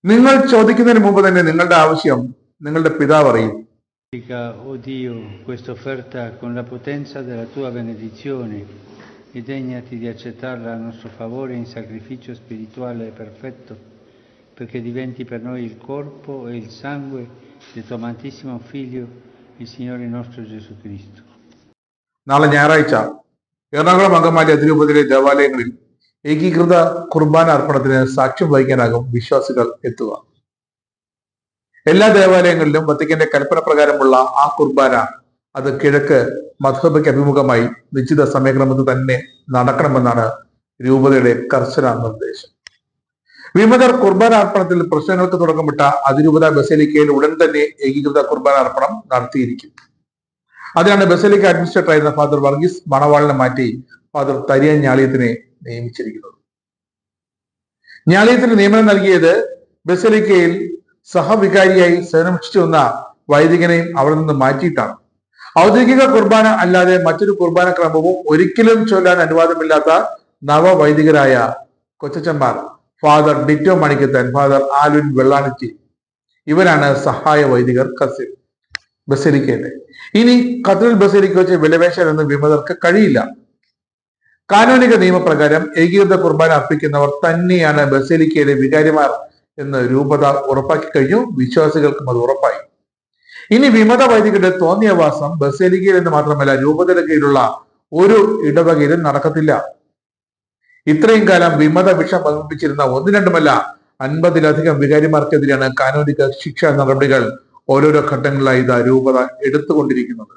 നിങ്ങൾ ചോദിക്കുന്നതിന് മുമ്പ് തന്നെ നിങ്ങളുടെ ആവശ്യം നിങ്ങളുടെ പിതാവ് അറിയും. O Dio, questa offerta con la potenza della tua benedizione e degnati di accettarla a nostro favore in sacrificio spirituale e perfetto, perché diventi per noi il corpo e il sangue del tuo amatissimo Figlio, il Signore nostro Gesù Cristo. നാളെ ഞായറാഴ്ച എറണാകുളം അങ്കമാലി അതിരൂപതയിലെ ദേവാലയങ്ങളിൽ ഏകീകൃത കുർബാന അർപ്പണത്തിന് സാക്ഷ്യം വഹിക്കാനാകും വിശ്വാസികൾ എത്തുക. എല്ലാ ദേവാലയങ്ങളിലും വത്തിക്കന്റെ കൽപ്പന പ്രകാരമുള്ള ആ കുർബാന അത് കിഴക്ക് മദ്ഹബയ്ക്ക് അഭിമുഖമായി നിശ്ചിത സമയക്രമത്തിൽ തന്നെ നടക്കണമെന്നാണ് രൂപതയുടെ കർശന നിർദ്ദേശം. വിമതർ കുർബാന അർപ്പണത്തിൽ പ്രശ്നങ്ങൾക്ക് തുടക്കമിട്ട അതിരൂപത ബസേലിക്കയിൽ ഉടൻ തന്നെ ഏകീകൃത കുർബാന അർപ്പണം നടത്തിയിരിക്കും. അതിനാണ് ബസേലിക്ക അഡ്മിനിസ്ട്രേറ്റർ ആയിരുന്ന ഫാദർ വർഗീസ് മണവാളിനെ മാറ്റി ഫാദർ തരിയൻ ഞാളിയത്തിനെ നിയമിച്ചിരിക്കുന്നത്. ഞാളിയത്തിന് നിയമനം നൽകിയത് ബസേലിക്കയിൽ സഹവികാരിയായി സേവനമനുഷ്ഠിച്ചു വന്ന വൈദികനെയും അവിടെ നിന്ന് മാറ്റിയിട്ടാണ്. ഔദ്യോഗിക കുർബാന അല്ലാതെ മറ്റൊരു കുർബാന ക്രമവും ഒരിക്കലും ചൊല്ലാൻ അനുവാദമില്ലാത്ത നവവൈദികരായ കൊച്ചച്ചന്മാർ ഫാദർ ഡിറ്റോ മണിക്കത്തൻ, ഫാദർ ആൽവിൻ വെള്ളാണിറ്റി, ഇവരാണ് സഹായ വൈദികർ കസിൽ ബസേലിക്കയിലെ. ഇനി കത്തീഡ്രൽ ബസേലിക്ക വെച്ച് വിലപേശാൻ എന്ന് വിമതർക്ക് കഴിയില്ല. കാനോനിക നിയമപ്രകാരം ഏകീകൃത കുർബാന അർപ്പിക്കുന്നവർ തന്നെയാണ് ബസേലിക്കയിലെ വികാരിമാർ എന്ന് രൂപത ഉറപ്പാക്കി കഴിഞ്ഞു. വിശ്വാസികൾക്കും അത് ഉറപ്പായി. ഇനി വിമത വൈദികരുടെ തോന്നിയവാസം ബസേലിക്കയിൽ എന്ന് മാത്രമല്ല രൂപതയുടെ കീഴിലുള്ള ഒരു ഇടവകയിലും നടക്കത്തില്ല. ഇത്രയും കാലം വിമത വിഷം പതിപ്പിച്ചിരുന്ന ഒന്നും രണ്ടുമല്ല 50-ലധികം വികാരിമാർക്കെതിരെയാണ് കാനോനിക ശിക്ഷാ നടപടികൾ ഓരോരോ ഘട്ടങ്ങളിലായി ഇതാ രൂപത എടുത്തുകൊണ്ടിരിക്കുന്നത്.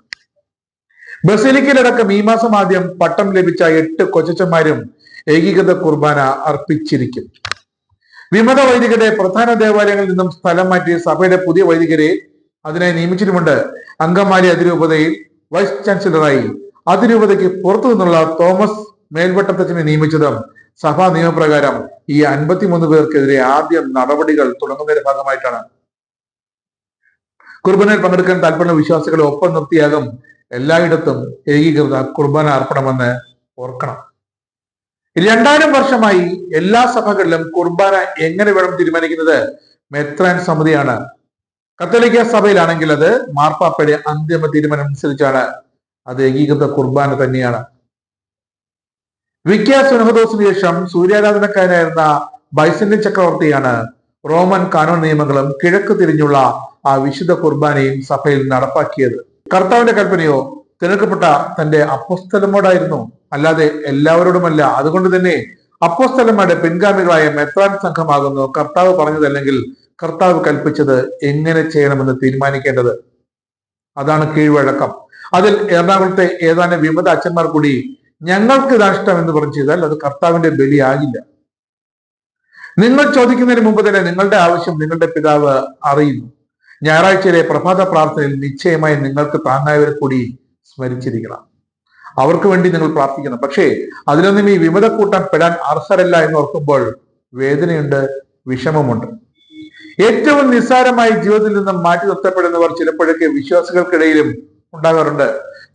ബസേലിക്കയിലടക്കം ഈ മാസം ആദ്യം പട്ടം ലഭിച്ച 8 കൊച്ചച്ചന്മാരും ഏകീകൃത കുർബാന അർപ്പിച്ചിരിക്കും. വിമത വൈദികരുടെ പ്രധാന ദേവാലയങ്ങളിൽ നിന്നും സ്ഥലം മാറ്റി സഭയുടെ പുതിയ വൈദികരെ അതിനായി നിയമിച്ചിട്ടുമുണ്ട്. അങ്കമാലി അതിരൂപതയിൽ വൈസ് ചാൻസലറായി അതിരൂപതയ്ക്ക് പുറത്തു നിന്നുള്ള തോമസ് മേൽവട്ടത്തച്ഛനെ നിയമിച്ചതും സഭാ നിയമപ്രകാരം ഈ 53 പേർക്കെതിരെ ആദ്യം നടപടികൾ തുടങ്ങുന്നതിന്റെ ഭാഗമായിട്ടാണ്. കുർബാനയിൽ പങ്കെടുക്കാൻ താല്പര്യമുള്ള വിശ്വാസികളെ ഒപ്പം നിർത്തിയാകും എല്ലായിടത്തും ഏകീകൃത കുർബാന അർപ്പണമെന്ന് ഓർക്കണം. 2000 വർഷമായി എല്ലാ സഭകളിലും കുർബാന എങ്ങനെ വേണം തീരുമാനിക്കുന്നത് മെത്രാൻ സമിതിയാണ്. കത്തോലിക്ക സഭയിലാണെങ്കിൽ അത് മാർപ്പാപ്പയുടെ അന്തിമ തീരുമാനം അനുസരിച്ചാണ്. അത് ഏകീകൃത കുർബാന തന്നെയാണ്. വിക്യ സുനഹദോസിന് ശേഷം സൂര്യാരാധനക്കാരനായിരുന്ന ബൈസന്റൈൻ ചക്രവർത്തിയാണ് റോമൻ കാനോൻ നിയമങ്ങളും കിഴക്ക് തിരിഞ്ഞുള്ള ആ വിശുദ്ധ കുർബാനയും സഭയിൽ നടപ്പാക്കിയത്. കർത്താവിന്റെ കൽപ്പനയോ തിരഞ്ഞെടുക്കപ്പെട്ട തന്റെ അപ്പോസ്തലന്മാരോടായിരുന്നു, അല്ലാതെ എല്ലാവരോടുമല്ല. അതുകൊണ്ട് തന്നെ അപ്പോസ്തലന്മാരുടെ പിൻഗാമികളായ മെത്രാൻ സംഘമാകുന്നു കർത്താവ് പറഞ്ഞതല്ലെങ്കിൽ കർത്താവ് കൽപ്പിച്ചത് എങ്ങനെ ചെയ്യണമെന്ന് തീരുമാനിക്കേണ്ടത്. അതാണ് കീഴ്വഴക്കം. അതിൽ എറണാകുളത്തെ ഏതാനും വിമത അച്ഛന്മാർ കൂടി ഞങ്ങൾക്ക് ഇതാ ഇഷ്ടം എന്ന് പറഞ്ഞു ചെയ്താൽ അത് കർത്താവിന്റെ ബലിയാകില്ല. നിങ്ങൾ ചോദിക്കുന്നതിന് മുമ്പ് തന്നെ നിങ്ങളുടെ ആവശ്യം നിങ്ങളുടെ പിതാവ് അറിയുന്നു. ഞായറാഴ്ചയിലെ പ്രഭാത പ്രാർത്ഥനയിൽ നിശ്ചയമായി നിങ്ങൾക്ക് താങ്ങായവരെ കൂടി സ്മരിച്ചിരിക്കണം. അവർക്ക് വേണ്ടി നിങ്ങൾ പ്രാർത്ഥിക്കണം. പക്ഷേ അതിലൊന്നും ഈ വിമതക്കൂട്ടം പെടാൻ അർഹരല്ല എന്ന് ഓർക്കുമ്പോൾ വേദനയുണ്ട്, വിഷമമുണ്ട്. ഏറ്റവും നിസ്സാരമായി ജീവിതത്തിൽ നിന്നും മാറ്റി നിർത്തപ്പെടുന്നവർ ചിലപ്പോഴൊക്കെ വിശ്വാസികൾക്കിടയിലും ഉണ്ടാകാറുണ്ട്.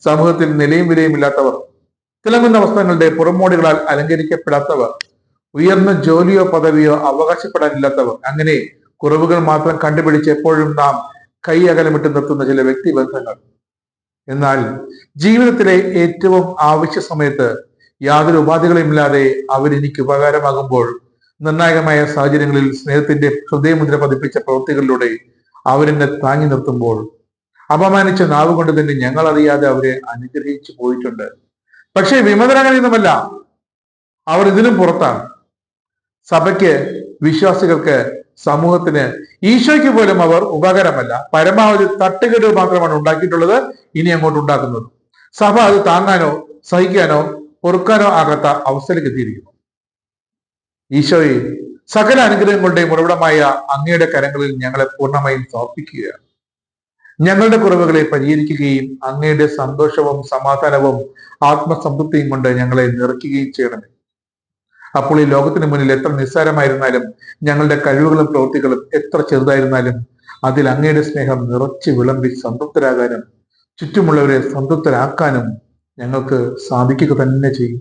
സമൂഹത്തിൽ നിലയും വിലയും ഇല്ലാത്തവർ, തിളങ്ങുന്ന വസ്ത്രങ്ങളുടെ പുറമോടികളാൽ അലങ്കരിക്കപ്പെടാത്തവർ, ഉയർന്ന ജോലിയോ പദവിയോ അവകാശപ്പെടാനില്ലാത്തവർ, അങ്ങനെ കുറവുകൾ മാത്രം കണ്ടുപിടിച്ച് എപ്പോഴും നാം കൈ അകലമിട്ട് നിർത്തുന്ന ചില വ്യക്തിബന്ധങ്ങൾ. എന്നാൽ ജീവിതത്തിലെ ഏറ്റവും ആവശ്യ സമയത്ത് യാതൊരു ഉപാധികളുമില്ലാതെ അവരെനിക്ക് ഉപകാരമാകുമ്പോൾ, നിർണായകമായ സാഹചര്യങ്ങളിൽ സ്നേഹത്തിന്റെ ഹൃദയമുദ്ര പതിപ്പിച്ച പ്രവൃത്തികളിലൂടെ അവരെന്നെ താങ്ങി നിർത്തുമ്പോൾ, അപമാനിച്ച നാവ് കൊണ്ട് തന്നെ ഞങ്ങൾ അറിയാതെ അവരെ അനുഗ്രഹിച്ചു പോയിട്ടുണ്ട്. പക്ഷേ വിമതരങ്ങനെയൊന്നുമല്ല. അവർ ഇതിനും പുറത്താണ്. സഭയ്ക്ക്, വിശ്വാസികൾക്ക്, സമൂഹത്തിന്, ഈശോയ്ക്ക് പോലും അവർ ഉപകാരമല്ല. പരമാവധി തട്ടുകേട് മാത്രമാണ് ഉണ്ടാക്കിയിട്ടുള്ളത്, ഇനി അങ്ങോട്ട് ഉണ്ടാക്കുന്നത്. സഭ അത് താങ്ങാനോ സഹിക്കാനോ പൊറുക്കാനോ ആകാത്ത അവസ്ഥയിലേക്ക് എത്തിയിരിക്കുന്നു. ഈശോയെ, സകല അനുഗ്രഹങ്ങളുടെയും ഉറവിടമായ അങ്ങയുടെ കരങ്ങളിൽ ഞങ്ങളെ പൂർണ്ണമായും സമർപ്പിക്കുകയാണ്. ഞങ്ങളുടെ കുറവുകളെ പരിഹരിക്കുകയും അങ്ങയുടെ സന്തോഷവും സമാധാനവും ആത്മസംതൃപ്തിയും കൊണ്ട് ഞങ്ങളെ നിറയ്ക്കുകയും ചെയ്യണമേ. അപ്പോൾ ഈ ലോകത്തിന് മുന്നിൽ എത്ര നിസ്സാരമായിരുന്നാലും, ഞങ്ങളുടെ കഴിവുകളും പ്രവൃത്തികളും എത്ര ചെറുതായിരുന്നാലും, അതിൽ അങ്ങയുടെ സ്നേഹം നിറച്ച് വിളമ്പി സംതൃപ്തരാകാനും ചുറ്റുമുള്ളവരെ സംതൃപ്തരാക്കാനും ഞങ്ങൾക്ക് സാധിക്കുക തന്നെ ചെയ്യും.